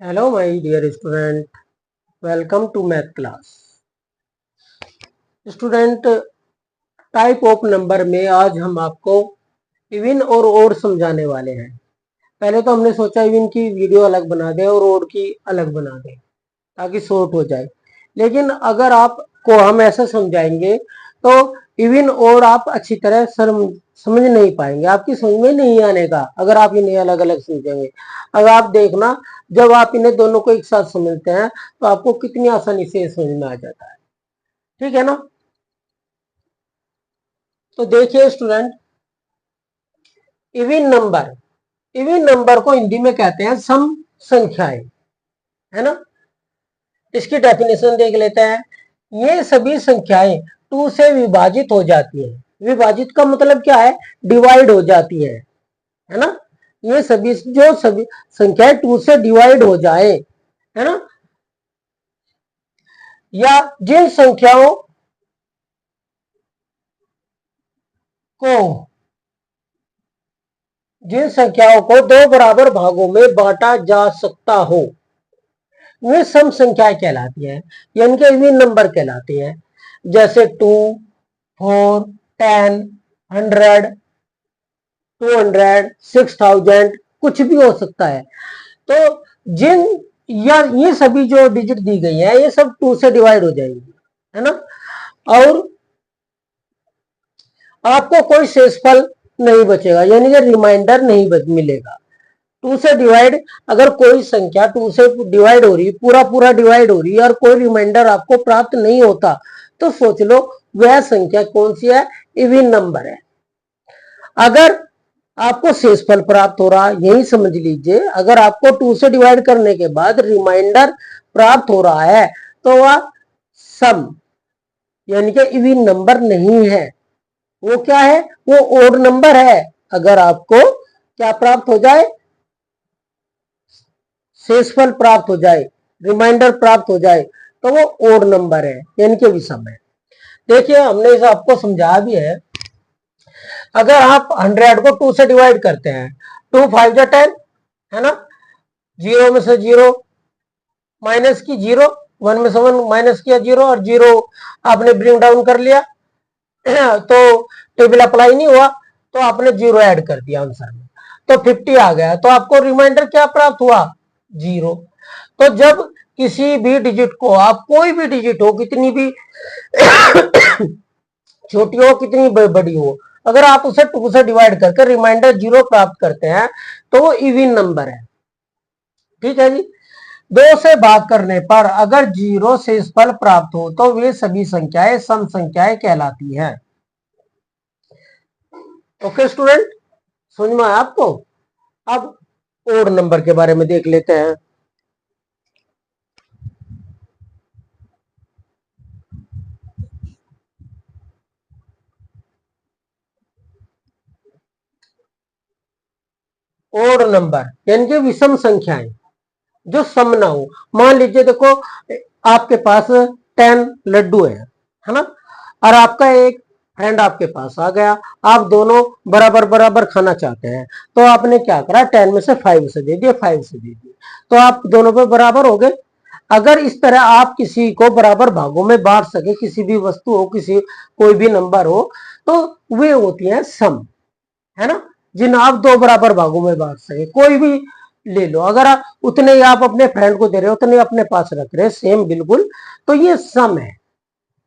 Hello, my dear student. Welcome to math class. Student, type of number में आज हम आपको इवन और ओड समझाने वाले हैं। पहले तो हमने सोचा इवन की वीडियो अलग बना दें और ओड की अलग बना दें ताकि शॉर्ट हो जाए, लेकिन अगर आपको हम ऐसा समझाएंगे तो इवन और आप अच्छी तरह समझ नहीं पाएंगे, आपकी समझ में नहीं आने का अगर आप इन्हें अलग अलग समझेंगे। अगर आप देखना, जब आप इन्हें दोनों को एक साथ समझते हैं तो आपको कितनी आसानी से ये समझ में आ जाता है। ठीक है ना? तो देखिए स्टूडेंट, इवन नंबर को हिंदी में कहते हैं सम संख्याएं, है ना। इसकी डेफिनेशन देख लेते हैं। ये सभी संख्याएं 2 से विभाजित हो जाती हैं। विभाजित का मतलब क्या है? डिवाइड हो जाती है ना। ये सभी संख्याएं 2 से डिवाइड हो जाए, है ना, या को जिन संख्याओं को दो बराबर भागों में बांटा जा सकता हो, वे सम संख्याएं कहलाती हैं, यानी कि इवन नंबर कहलाते हैं। जैसे 2, 4, 10, 100, 200, 6000, कुछ भी हो सकता है। तो ये सभी जो डिजिट दी गई है ये सब 2 से डिवाइड हो जाएंगी, है ना। और आपको कोई शेषफल नहीं बचेगा, यानी कि रिमाइंडर नहीं मिलेगा। 2 से डिवाइड, अगर कोई संख्या 2 से डिवाइड हो रही, पूरा पूरा डिवाइड हो रही है और कोई रिमाइंडर आपको प्राप्त नहीं होता, तो सोच लो वह संख्या कौन सी है? इवन नंबर है। अगर आपको शेषफल प्राप्त हो रहा, यही समझ लीजिए, अगर आपको 2 से डिवाइड करने के बाद रिमाइंडर प्राप्त हो रहा है तो वह सम यानी कि इवन नंबर नहीं है। वो क्या है? वो ओड नंबर है। अगर आपको क्या प्राप्त हो जाए? शेषफल प्राप्त हो जाए, रिमाइंडर प्राप्त हो जाए, तो वो ओड नंबर है, यानी कि विषम है। देखिए, हमने इसे आपको समझाया भी है। अगर आप 100 को 2 से डिवाइड करते हैं, 2 5 जा 10, है ना। 0 में से 0 माइनस की 0, 1 में से 1 माइनस किया 0, और 0 आपने ब्रिंग डाउन कर लिया तो टेबल अप्लाई नहीं हुआ, तो आपने 0 ऐड कर दिया आंसर में, तो 50 आ गया। तो आपको रिमाइंडर क्या प्राप्त हुआ? 0। तो जब किसी भी डिजिट को आप, कोई भी डिजिट हो, कितनी भी छोटी हो कितनी बड़ी हो, अगर आप उसे 2 से डिवाइड करके रिमाइंडर 0 प्राप्त करते हैं तो वो इवन नंबर है। ठीक है जी। 2 से भाग करने पर अगर 0 शेषफल प्राप्त हो तो वे सभी संख्याएं सम संख्याएं कहलाती हैं। ओके स्टूडेंट, समझ में आया आपको? अब ओड नंबर के बारे में देख लेते हैं। ओड नंबर यानी कि विषम संख्याएं जो सम ना हो। मान लीजिए, देखो, आपके पास 10 लड्डू है ना, और आपका एक फ्रेंड आपके पास आ गया, आप दोनों बराबर बराबर खाना चाहते हैं, तो आपने क्या करा? 10 में से 5 से दे दिए, 5 से दे दिए, तो आप दोनों पे बराबर हो गए। अगर इस तरह आप किसी को बराबर भागों में बांट सके, किसी भी वस्तु हो, कोई भी नंबर हो, तो वे होती हैं सम, है ना, जिन आप 2 बराबर भागों में बांट सके। कोई भी ले लो, अगर आप उतने ही आप अपने फ्रेंड को दे रहे हो, उतने अपने पास रख रहे, सेम बिल्कुल, तो ये सम है।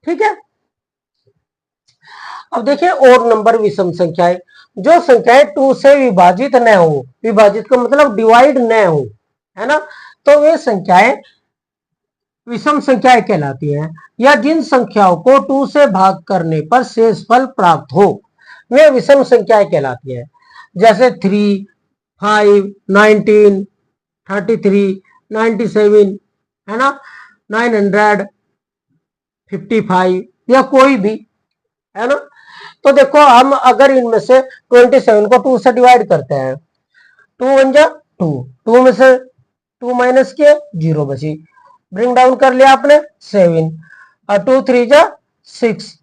ठीक है। अब देखिए और नंबर विषम संख्याएं, जो संख्याएं 2 से विभाजित न हो, विभाजित का मतलब डिवाइड न हो, है ना, तो वे संख्याएं विषम संख्याएं कहलाती हैं। या जिन संख्याओं को 2 से भाग करने पर शेषफल प्राप्त हो, वे विषम संख्याएं कहलाती हैं। जैसे 3, 5, 19, 33, 97, है ना, 955, या कोई भी, है ना। तो देखो, हम अगर इनमें से 27 को 2 से डिवाइड करते हैं, 2 1 जा 2, 2 में से 2 माइनस किया 0 बची, ब्रिंग डाउन कर लिया आपने 7, और 2 3 जा 6,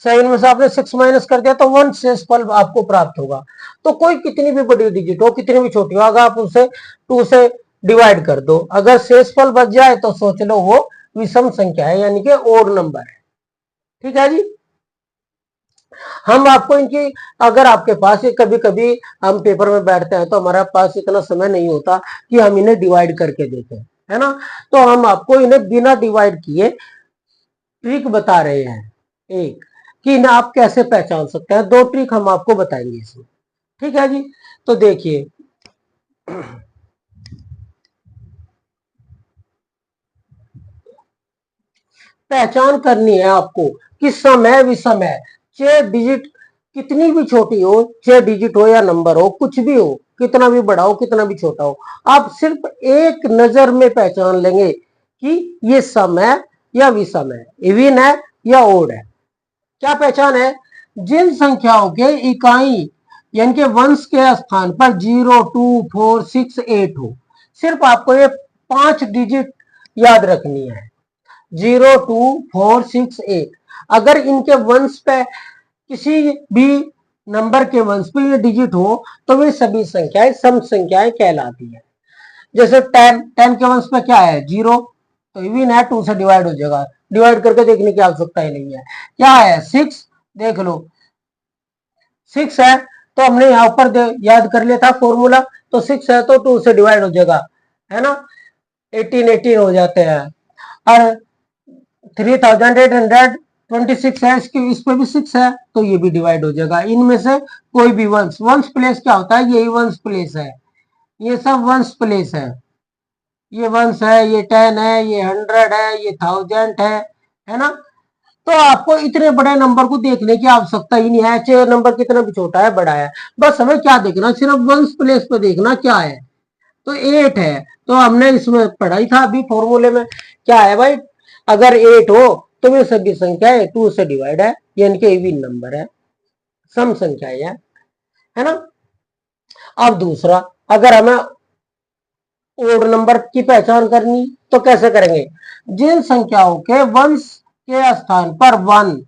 7 में से आपने 6 माइनस कर दिया तो 1 शेषफल आपको प्राप्त होगा। तो कोई कितनी भी बड़ी डिजिट हो, कितनी भी छोटी हो, अगर आप उसे 2 से डिवाइड कर दो, अगर शेषफल बच जाए तो सोच लो वो विषम संख्या है, यानी कि ओड नंबर है। ठीक है जी। हम आपको इनकी, अगर आपके पास ये कभी कभी हम पेपर में बैठते हैं तो हमारे पास इतना समय नहीं होता कि हम इन्हें डिवाइड करके देखें, है ना, तो हम आपको इन्हें बिना डिवाइड किए ट्रिक बता रहे हैं एक, कि इन्हें आप कैसे पहचान सकते हैं। दो ट्रिक हम आपको बताएंगे इसमें। ठीक है जी। तो देखिए, पहचान करनी है आपको कि सम है विषम है, चाहे डिजिट कितनी भी छोटी हो, चाहे डिजिट हो या नंबर हो, कुछ भी हो, कितना भी बड़ा हो कितना भी छोटा हो, आप सिर्फ एक नजर में पहचान लेंगे कि ये सम है या विषम है, इवन है या ओड है। क्या पहचान है? जिन संख्याओं के इकाई यानी कि वंश के स्थान पर 0, 2, 4, 6, 8 हो, सिर्फ आपको ये 5 डिजिट याद रखनी है, 0, 2, 4, 6, 8। अगर इनके वंश पे किसी भी नंबर के वंश पे ये डिजिट हो तो वे सभी संख्याएं सम संख्याएं कहलाती है। जैसे 10 के वंश पे क्या है? 0, तो इवन है, 2 से डिवाइड हो जाएगा, डिवाइड करके देखने की आवश्यकता ही नहीं है। क्या है? 6, देख लो 6 है, तो हमने यहाँ ऊपर याद कर लिया था फॉर्मूला, तो 6 है तो 2 से डिवाइड हो जाएगा, है ना, 18 हो जाते हैं। और 3826 है, इस पे भी 6 है तो ये भी डिवाइड हो जाएगा। इनमें से कोई भी वंश, वंश प्लेस क्या होता है? यही वंश प्लेस है, ये सब वंश प्लेस है, ये वंश है, ये 10 है, ये 100 है, ये 1000 है ना। तो आपको इतने बड़े नंबर को देखने की आवश्यकता ही नहीं है, चाहे नंबर कितना भी छोटा है बड़ा है, बस हमें क्या देखना, सिर्फ वंश प्लेस पे देखना क्या है। तो 8 है, तो हमने इसमें पढ़ा ही था अभी फॉर्मूले में, क्या है भाई, अगर 8 हो तो वे सभी संख्याएं 2 से डिवाइड है, यानी कि इवन नंबर है, सम संख्याएं है ना। अब दूसरा, अगर हमें ओड नंबर की पहचान करनी तो कैसे करेंगे? जिन संख्याओं के वंश के स्थान पर 1,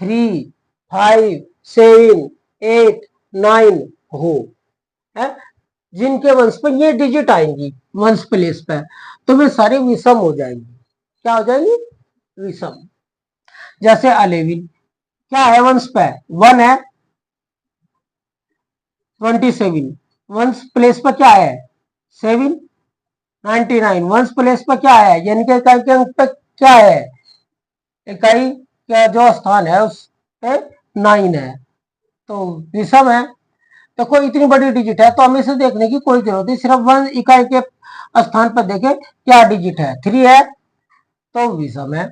3, 5, 7, 8, 9 हो, है, जिनके वंश पे ये डिजिट आएंगी वंश प्लेस पे, तो वे सारी विषम हो जाएंगी। क्या हो जाएंगी? विषम। जैसे 11 क्या है वंश पे? 1 है। 27 वंश प्लेस पर क्या है? 7। 99 वंश प्लेस पर क्या है? यानी कि इकाई के अंक पे क्या है? इकाई का जो स्थान है उस पे 9 है, तो विषम है। देखो इतनी बड़ी डिजिट है तो हमें इसे देखने की कोई जरूरत नहीं, सिर्फ वन इकाई के स्थान पर देखें क्या डिजिट है, 3 है तो विषम है।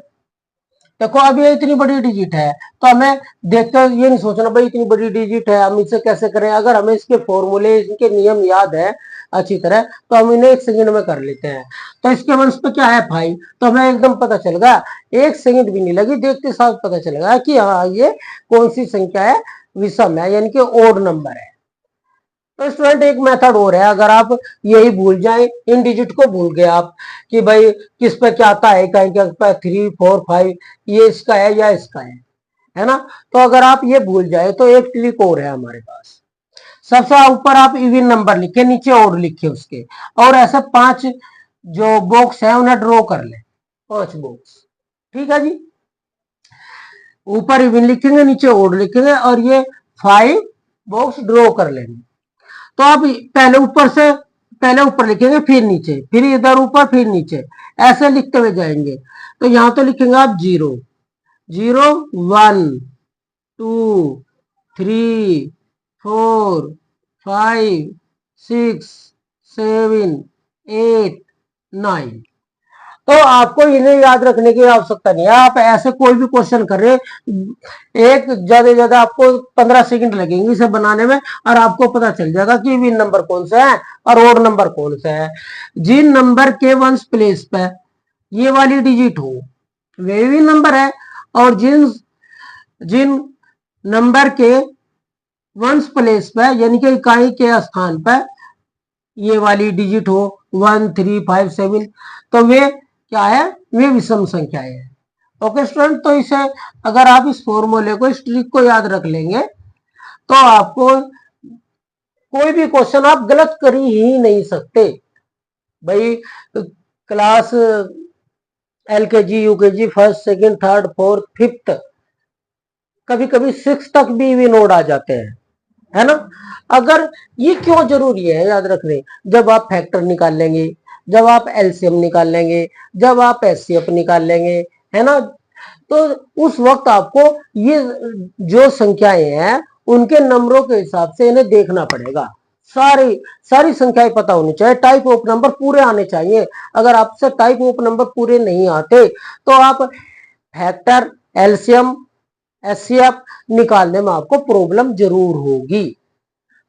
देखो अब ये इतनी बड़ी डिजिट है तो हमें देखकर ये नहीं सोचना भाई इतनी बड़ी डिजिट है हम इसे कैसे करें, अगर हमें इसके फॉर्मूले इनके नियम याद है अच्छी तरह तो हम इन्हें 1 सेकंड में कर लेते हैं। तो इसके वंश पे क्या है 5, तो हमें एकदम पता चलेगा, 1 सेकंड भी नहीं लगी, देखते साथ पता चलेगा कि हाँ ये कौन सी संख्या है, विषम है, यानी कि ओड नंबर है। तो स्टूडेंट एक मेथड और है, अगर आप यही भूल जाएं, इन डिजिट को भूल गए आप कि भाई किस पे क्या आता है, कहीं क्या पे 3, 4, 5 ये इसका है या इसका है ना। तो अगर आप ये भूल जाए तो एक ट्रिक और है हमारे पास। सबसे ऊपर आप इवन नंबर लिखे, नीचे और लिखे उसके, और ऐसे 5 जो बॉक्स है उन्हें ड्रॉ कर ले, 5 बॉक्स। ठीक है जी। ऊपर इवन लिखेंगे, नीचे और लिखेंगे, और ये 5 बॉक्स ड्रॉ कर लेंगे। तो आप पहले ऊपर लिखेंगे, फिर नीचे, फिर इधर ऊपर, फिर नीचे, ऐसे लिखते हुए जाएंगे। तो यहां तो लिखेंगे आप 0, 0, 1, 2, 3, 4, 5, 6, 7, 8, 9। तो आपको इन्हें याद रखने की आवश्यकता नहीं है, आप ऐसे कोई भी क्वेश्चन कर रहे, एक ज्यादा से ज्यादा आपको 15 सेकंड लगेंगे इसे बनाने में, और आपको पता चल जाएगा कि विन नंबर कौन सा है और ओड नंबर कौन सा है। जिन नंबर के वंश प्लेस पे ये वाली डिजिट हो वे भी नंबर है, और जिन जिन नंबर के वंश प्लेस पे यानी कि इकाई के स्थान पर ये वाली डिजिट हो 1, 3, 5, 7, तो वे क्या है? वे विषम संख्याएं हैं। ओके स्टूडेंट, तो इसे अगर आप इस फॉर्मूले को, इस ट्रिक को याद रख लेंगे तो आपको कोई भी क्वेश्चन आप गलत कर ही नहीं सकते। भाई class LKG UKG first second third fourth fifth, कभी कभी सिक्स तक भी नोड आ जाते हैं, है ना। अगर ये क्यों जरूरी है याद रखने, जब आप फैक्टर निकाल लेंगे, जब आप LCM निकाल लेंगे, जब आप HCF निकाल लेंगे, है ना, तो उस वक्त आपको ये जो संख्याएं हैं उनके नंबरों के हिसाब से इन्हें देखना पड़ेगा। सारी सारी संख्याएं पता होनी चाहिए, टाइप ऑफ नंबर पूरे आने चाहिए। अगर आपसे टाइप ऑफ नंबर पूरे नहीं आते तो आप फैक्टर, LCM, HCF निकालने में आपको प्रॉब्लम जरूर होगी।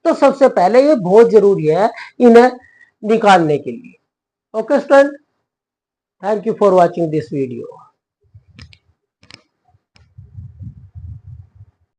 तो सबसे पहले ये बहुत जरूरी है इन्हें निकालने के लिए। Okay student, thank you for watching this video.